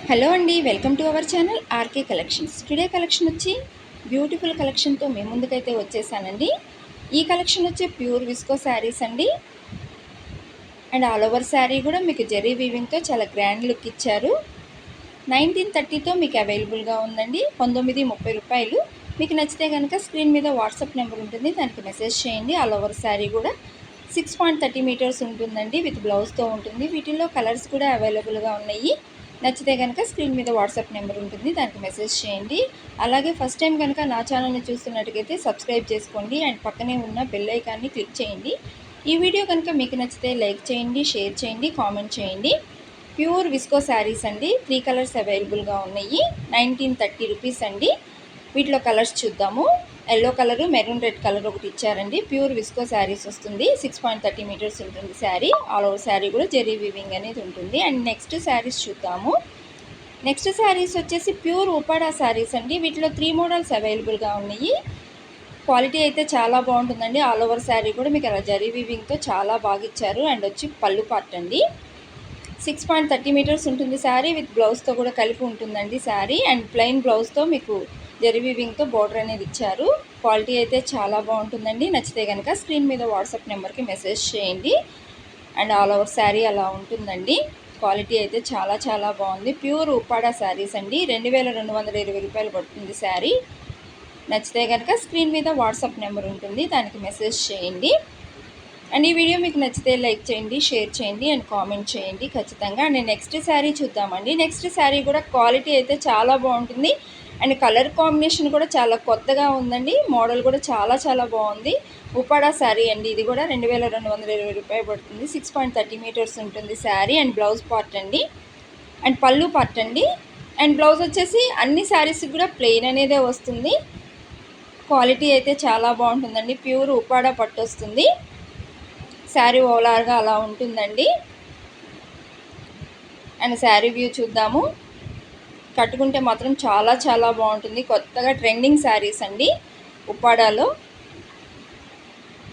Hello అండి, welcome to our channel RK collections. Today collection వచ్చి beautiful కలెక్షన్తో మీ ముందుకైతే వచ్చేసానండి. ఈ కలెక్షన్ వచ్చి ప్యూర్ విస్కో శారీస్ అండి. అండ్ ఆల్ ఓవర్ శారీ కూడా మీకు జెరీ వీవింగ్తో చాలా గ్రాండ్ లుక్ ఇచ్చారు. 1930తో మీకు అవైలబుల్గా ఉందండి. 1930 రూపాయలు. మీకు నచ్చితే కనుక స్క్రీన్ మీద వాట్సాప్ నెంబర్ ఉంటుంది, దానికి మెసేజ్ చేయండి. ఆల్ ఓవర్ శారీ కూడా 6.30 మీటర్స్ ఉంటుందండి, విత్ బ్లౌజ్తో ఉంటుంది. వీటిల్లో కలర్స్ కూడా అవైలబుల్గా ఉన్నాయి. నచ్చితే కనుక స్క్రీన్ మీద వాట్సాప్ నెంబర్ ఉంటుంది, దానికి మెసేజ్ చేయండి. అలాగే ఫస్ట్ టైం కనుక నా ఛానల్ని చూస్తున్నట్టుగైతే సబ్స్క్రైబ్ చేసుకోండి అండ్ పక్కనే ఉన్న బెల్ ఐకాన్ని క్లిక్ చేయండి. ఈ వీడియో కనుక మీకు నచ్చితే లైక్ చేయండి, షేర్ చేయండి, కామెంట్ చేయండి. ప్యూర్ విస్కో శారీస్ అండి. 3 కలర్స్ అవైలబుల్గా ఉన్నాయి. 1930 రూపీస్ అండి. వీటిలో కలర్స్ చూద్దాము. Yellow colour, maroon red colour ఒకటి ఇచ్చారండి. ప్యూర్ విస్కో శారీస్ వస్తుంది. 6.30 మీటర్స్ ఉంటుంది శారీ. ఆల్ ఓవర్ శారీ కూడా జెరీ వీవింగ్ అనేది ఉంటుంది. అండ్ నెక్స్ట్ శారీస్ చూద్దాము. నెక్స్ట్ శారీస్ వచ్చేసి ప్యూర్ ఉపాడా శారీస్ అండి. వీటిలో 3 మోడల్స్ అవైలబుల్గా ఉన్నాయి. క్వాలిటీ అయితే చాలా బాగుంటుందండి. ఆల్ ఓవర్ శారీ కూడా మీకు అలా జెరీ వీవింగ్తో చాలా బాగా ఇచ్చారు. అండ్ వచ్చి పళ్ళు పార్ట్ అండి. 6.30 మీటర్స్ ఉంటుంది శారీ, విత్ బ్లౌజ్తో కూడా కలిపి ఉంటుందండి శారీ. అండ్ ప్లెయిన్ బ్లౌజ్తో మీకు జెరీ వీవింగ్తో బోర్డర్ అనేది ఇచ్చారు. క్వాలిటీ అయితే చాలా బాగుంటుందండి. నచ్చితే కనుక స్క్రీన్ మీద వాట్సాప్ నెంబర్కి మెసేజ్ చేయండి. అండ్ ఆల్ ఓవర్ శారీ అలా ఉంటుందండి. క్వాలిటీ అయితే చాలా చాలా బాగుంది. ప్యూర్ ఉప్పాడా శారీస్ అండి. 2220 రూపాయలు పడుతుంది శారీ. నచ్చితే కనుక స్క్రీన్ మీద వాట్సాప్ నెంబర్ ఉంటుంది, దానికి మెసేజ్ చేయండి. అండ్ ఈ వీడియో మీకు నచ్చితే లైక్ చేయండి, షేర్ చేయండి అండ్ కామెంట్ చేయండి ఖచ్చితంగా. అండ్ నెక్స్ట్ శారీ చూద్దామండి. నెక్స్ట్ శారీ కూడా క్వాలిటీ అయితే చాలా బాగుంటుంది. అండ్ కలర్ కాంబినేషన్ కూడా చాలా కొత్తగా ఉందండి. మోడల్ కూడా చాలా చాలా బాగుంది. ఉపాడా శారీ అండి. ఇది కూడా 2220 రూపాయలు పడుతుంది. 6.30 మీటర్స్ ఉంటుంది శారీ. అండ్ బ్లౌజ్ పార్ట్ అండి, అండ్ పళ్ళు పార్ట్ అండి. అండ్ బ్లౌజ్ వచ్చేసి అన్ని శారీస్కి కూడా ప్లెయిన్ అనేదే వస్తుంది. క్వాలిటీ అయితే చాలా బాగుంటుందండి. ప్యూర్ ఉపాడా పట్టు వస్తుంది. శారీ ఓవరాల్గా అలా ఉంటుందండి. అండ్ శారీ వ్యూ చూద్దాము. కట్టుకుంటే మాత్రం చాలా చాలా బాగుంటుంది. కొత్తగా ట్రెండింగ్ శారీస్ అండి. ఉప్పాడాలో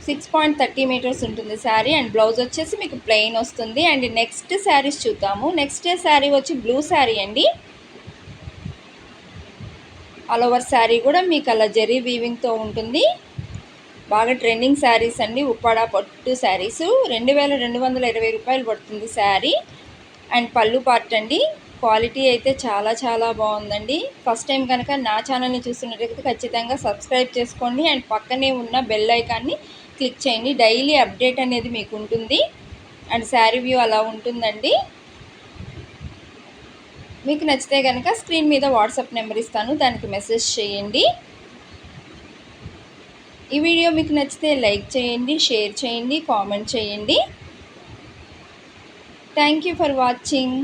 6.30 మీటర్స్ ఉంటుంది శారీ. అండ్ బ్లౌజ్ వచ్చేసి మీకు ప్లెయిన్ వస్తుంది. అండ్ నెక్స్ట్ శారీస్ చూద్దాము. నెక్స్ట్ శారీ వచ్చి బ్లూ శారీ అండి. ఆల్ ఓవర్ శారీ కూడా మీకు అలా జెరీ వీవింగ్తో ఉంటుంది. బాగా ట్రెండింగ్ శారీస్ అండి. ఉప్పాడా పట్టు శారీస్ 2220 రూపాయలు పడుతుంది శారీ. అండ్ పళ్ళు పార్ట్ అండి. క్వాలిటీ అయితే చాలా చాలా బాగుందండి. ఫస్ట్ టైం కనుక నా ఛానల్ని చూస్తున్నట్టయితే ఖచ్చితంగా సబ్స్క్రైబ్ చేసుకోండి అండ్ పక్కనే ఉన్న బెల్ ఐకాన్ని క్లిక్ చేయండి. డైలీ అప్డేట్ అనేది మీకు ఉంటుంది. అండ్ శారీ వ్యూ అలా ఉంటుందండి. మీకు నచ్చితే కనుక స్క్రీన్ మీద వాట్సాప్ నెంబర్ ఇస్తాను, దానికి మెసేజ్ చేయండి. ఈ వీడియో మీకు నచ్చితే లైక్ చేయండి, షేర్ చేయండి, కామెంట్ చేయండి. Thank you for watching.